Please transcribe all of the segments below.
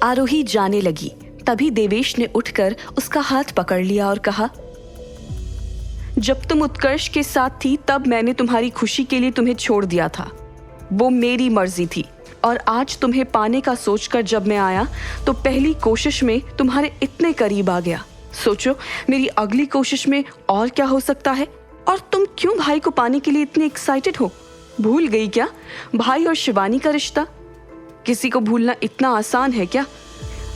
आरोही जाने लगी। तभी देवेश ने उठकर उसका हाथ पकड़ लिया और कहा, जब तुम उत्कर्ष के साथ थी तब मैंने तुम्हारी खुशी के लिए तुम्हें छोड़ दिया था। वो मेरी मर्जी थी और आज तुम्हें पाने का सोचकर जब मैं आया तो पहली कोशिश में तुम्हारे इतने करीब आ गया। सोचो मेरी अगली कोशिश में और क्या हो सकता है। और तुम क्यों भाई को पाने के लिए इतने एक्साइटेड हो? भूल गई क्या भाई और शिवानी का रिश्ता? किसी को भूलना इतना आसान है क्या?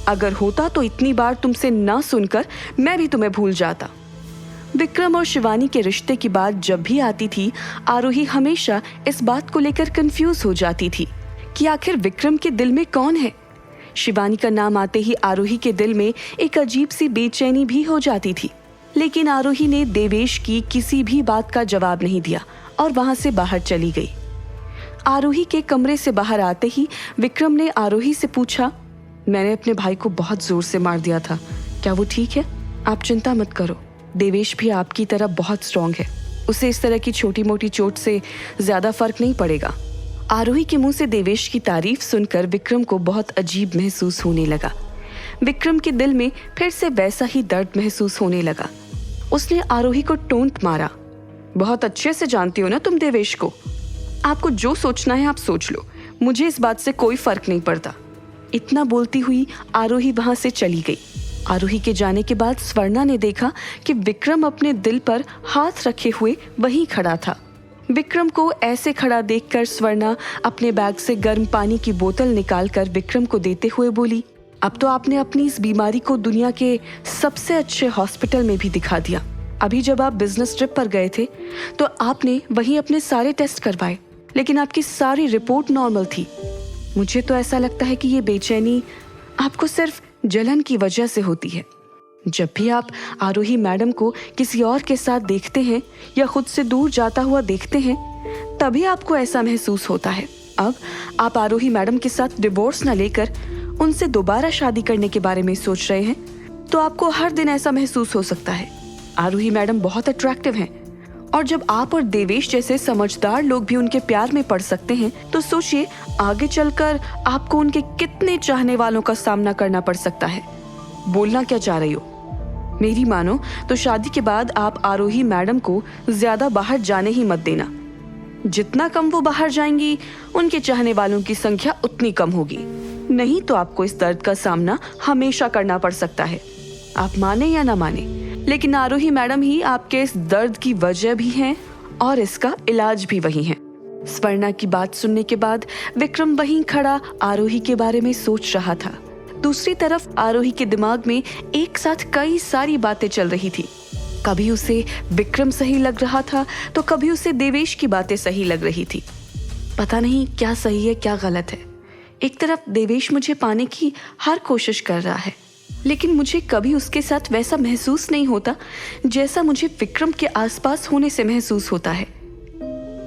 अगर होता तो इतनी बार तुमसे ना सुनकर मैं भी तुम्हें भूल जाता। विक्रम और शिवानी के रिश्ते की बात जब भी आती थी, आरोही हमेशा इस बात को लेकर कंफ्यूज हो जाती थी कि आखिर विक्रम के दिल में कौन है। शिवानी का नाम आते ही आरोही के दिल में एक अजीब सी बेचैनी भी हो जाती थी। लेकिन आरोही ने देवेश की किसी भी बात का जवाब नहीं दिया और वहां से बाहर चली गई। आरोही के कमरे से बाहर आते ही विक्रम ने आरोही से पूछा, मैंने अपने भाई को बहुत जोर से मार दिया था, क्या वो ठीक है? आप चिंता मत करो, देवेश भी आपकी तरह बहुत स्ट्रांग है, उसे इस तरह की छोटी मोटी चोट से ज्यादा फर्क नहीं पड़ेगा। आरोही के मुंह से देवेश की तारीफ सुनकर विक्रम को बहुत अजीब महसूस होने लगा। विक्रम के दिल में फिर से वैसा ही दर्द महसूस होने लगा। उसने आरोही को टोंट मारा, बहुत अच्छे से जानती हो ना तुम देवेश को, आपको जो सोचना है आप सोच लो, मुझे इस बात से कोई फर्क नहीं पड़ता। इतना बोलती हुई आरोही वहां से चली गई। आरोही के जाने के बाद स्वर्णा ने देखा कि विक्रम अपने दिल पर हाथ रखे हुए वहीं खड़ा था। विक्रम को ऐसे खड़ा देखकर स्वर्णा अपने बैग से गर्म पानी की बोतल निकालकर विक्रम को देते हुए बोली, अब तो आपने अपनी इस बीमारी को दुनिया के सबसे अच्छे हॉस्पिटल में भी दिखा दिया। अभी जब आप बिजनेस ट्रिप पर गए थे तो आपने वहीं अपने सारे टेस्ट करवाए, लेकिन आपकी सारी रिपोर्ट नॉर्मल थी। मुझे तो ऐसा लगता है कि ये बेचैनी आपको सिर्फ जलन की वजह से होती है। जब भी आप आरोही मैडम को किसी और के साथ देखते हैं या खुद से दूर जाता हुआ देखते हैं, तभी आपको ऐसा महसूस होता है। अब आप आरोही मैडम के साथ डिवोर्स न लेकर उनसे दोबारा शादी करने के बारे में सोच रहे हैं, तो आपको हर दिन ऐसा महसूस हो सकता है। आरोही मैडम बहुत अट्रैक्टिव हैं, और जब आप और देवेश जैसे समझदार लोग भी उनके प्यार में पड़ सकते हैं, तो सोचिए आगे चलकर आपको उनके कितने चाहने वालों का सामना करना पड़ सकता है। बोलना क्या चाह रही हो? मेरी मानो तो शादी के बाद आप आरोही मैडम को ज्यादा बाहर जाने ही मत देना। जितना कम वो बाहर जाएंगी, उनके चाहने वालों की संख्या उतनी कम होगी। नहीं तो आपको इस दर्द का सामना हमेशा करना पड़ सकता है। आप माने या ना माने, लेकिन आरोही मैडम ही आपके इस दर्द की वजह भी हैं और इसका इलाज भी वही है। स्वर्णा की बात सुनने के बाद विक्रम वहीं खड़ा आरोही के बारे में सोच रहा था। दूसरी तरफ आरोही के दिमाग में एक साथ कई सारी बातें चल रही थी। कभी उसे विक्रम सही लग रहा था तो कभी उसे देवेश की बातें सही लग रही थी। पता नहीं क्या सही है क्या गलत है। एक तरफ देवेश मुझे पाने की हर कोशिश कर रहा है, लेकिन मुझे कभी उसके साथ वैसा महसूस नहीं होता जैसा मुझे विक्रम के आसपास होने से महसूस होता है।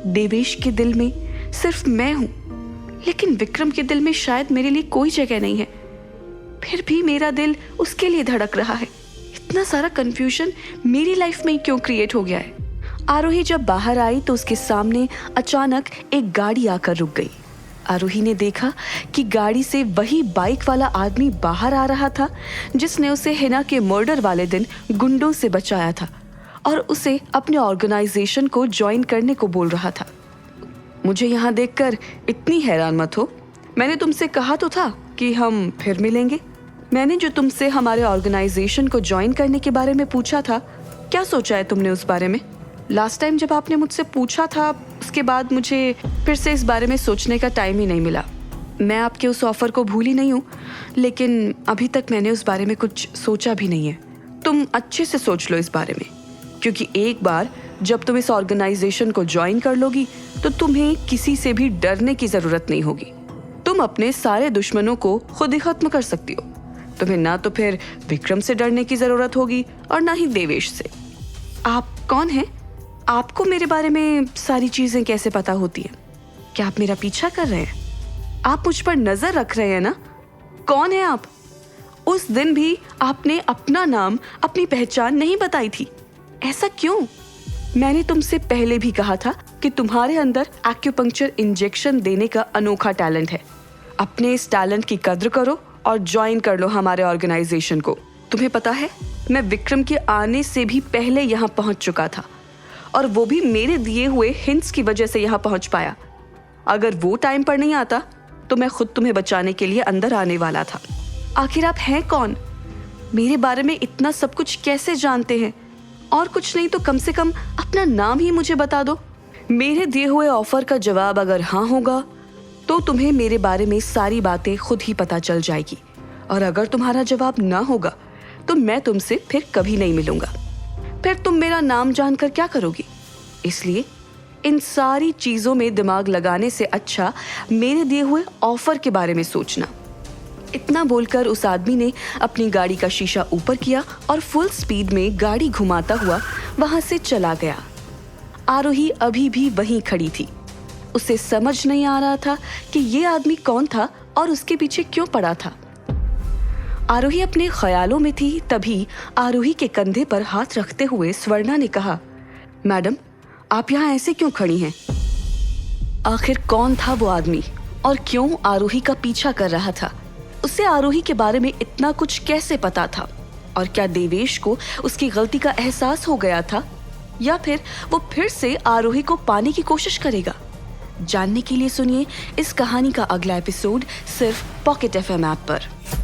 देवेश के दिल में सिर्फ मैं हूं, लेकिन विक्रम के दिल में शायद मेरे लिए कोई जगह नहीं है। फिर भी मेरा दिल उसके लिए धड़क रहा है। इतना सारा कंफ्यूजन मेरी लाइफ में क्यों क्रिएट हो गया है? आरोही जब बाहर आई तो उसके सामने अचानक एक गाड़ी आकर रुक गई। आरोही ने देखा कि गाड़ी से वही बाइक वाला आदमी बाहर आ रहा था जिसने उसे हिना के मर्डर वाले दिन गुंडों से बचाया था और उसे अपने ऑर्गेनाइजेशन को ज्वाइन करने को बोल रहा था। मुझे यहाँ देखकर इतनी हैरान मत हो। मैंने तुमसे कहा तो था कि हम फिर मिलेंगे। मैंने जो तुमसे हमारे ऑर्गेनाइजेशन को ज्वाइन करने के बारे में पूछा था, क्या सोचा है तुमने उस बारे में? लास्ट टाइम जब आपने मुझसे पूछा था, उसके बाद मुझे फिर से इस बारे में सोचने का टाइम ही नहीं मिला। मैं आपके उस ऑफर को भूली नहीं हूँ, लेकिन अभी तक मैंने उस बारे में कुछ सोचा भी नहीं है। तुम अच्छे से सोच लो इस बारे में, क्योंकि एक बार जब तुम इस ऑर्गेनाइजेशन को ज्वाइन कर लोगी तो तुम्हें किसी से भी डरने की जरूरत नहीं होगी। तुम अपने सारे दुश्मनों को खुद ही खत्म कर सकती हो। तुम्हें ना तो फिर विक्रम से डरने की जरूरत होगी और ना ही देवेश से। आप कौन हैं? आपको मेरे बारे में सारी चीजें कैसे पता होती है? क्या आप मेरा पीछा कर रहे हैं? आप मुझ पर नजर रख रहे हैं ना? कौन है आप? उस दिन भी आपने अपना नाम, अपनी पहचान नहीं बताई थी। ऐसा क्यों? मैंने तुमसे पहले भी कहा था कि तुम्हारे अंदर एक्यूपंक्चर इंजेक्शन देने का अनोखा टैलेंट है। अपने इस टैलेंट की कद्र करो और ज्वाइन कर लो हमारे ऑर्गेनाइजेशन को। तुम्हें पता है, मैं विक्रम के आने से भी पहले यहाँ पहुँच चुका था, और वो भी मेरे दिए हुए हिंट्स की वजह से यहाँ पहुँच पाया। अगर वो टाइम पर नहीं आता तो मैं खुद तुम्हें बचाने के लिए अंदर आने वाला था। आखिर आप हैं कौन? मेरे बारे में इतना सब कुछ कैसे जानते हैं? और कुछ नहीं तो कम से कम अपना नाम ही मुझे बता दो। मेरे दिए हुए ऑफर का जवाब अगर हाँ होगा तो तुम्हें मेरे बारे में सारी बातें खुद ही पता चल जाएगी, और अगर तुम्हारा जवाब ना होगा तो मैं तुमसे फिर कभी नहीं मिलूंगा। फिर तुम मेरा नाम जानकर क्या करोगी? इसलिए इन सारी चीजों में दिमाग लगाने से अच्छा मेरे दिए हुए ऑफर के बारे में सोचना। इतना बोलकर उस आदमी ने अपनी गाड़ी का शीशा ऊपर किया और फुल स्पीड में गाड़ी घुमाता हुआ वहां से चला गया। आरोही अभी भी वहीं खड़ी थी। उसे समझ नहीं आ रहा था कि ये आदमी कौन था और उसके पीछे क्यों पड़ा था। आरोही अपने ख्यालों में थी, तभी आरोही के कंधे पर हाथ रखते हुए स्वर्णा ने कहा, मैडम, आप यहाँ ऐसे क्यों खड़ी हैं? आखिर कौन था वो आदमी और क्यों आरोही का पीछा कर रहा था? उसे आरोही के बारे में इतना कुछ कैसे पता था? और क्या देवेश को उसकी गलती का एहसास हो गया था, या फिर वो फिर से आरोही को पाने की कोशिश करेगा? जानने के लिए सुनिए इस कहानी का अगला एपिसोड सिर्फ पॉकेट FM ऐप पर।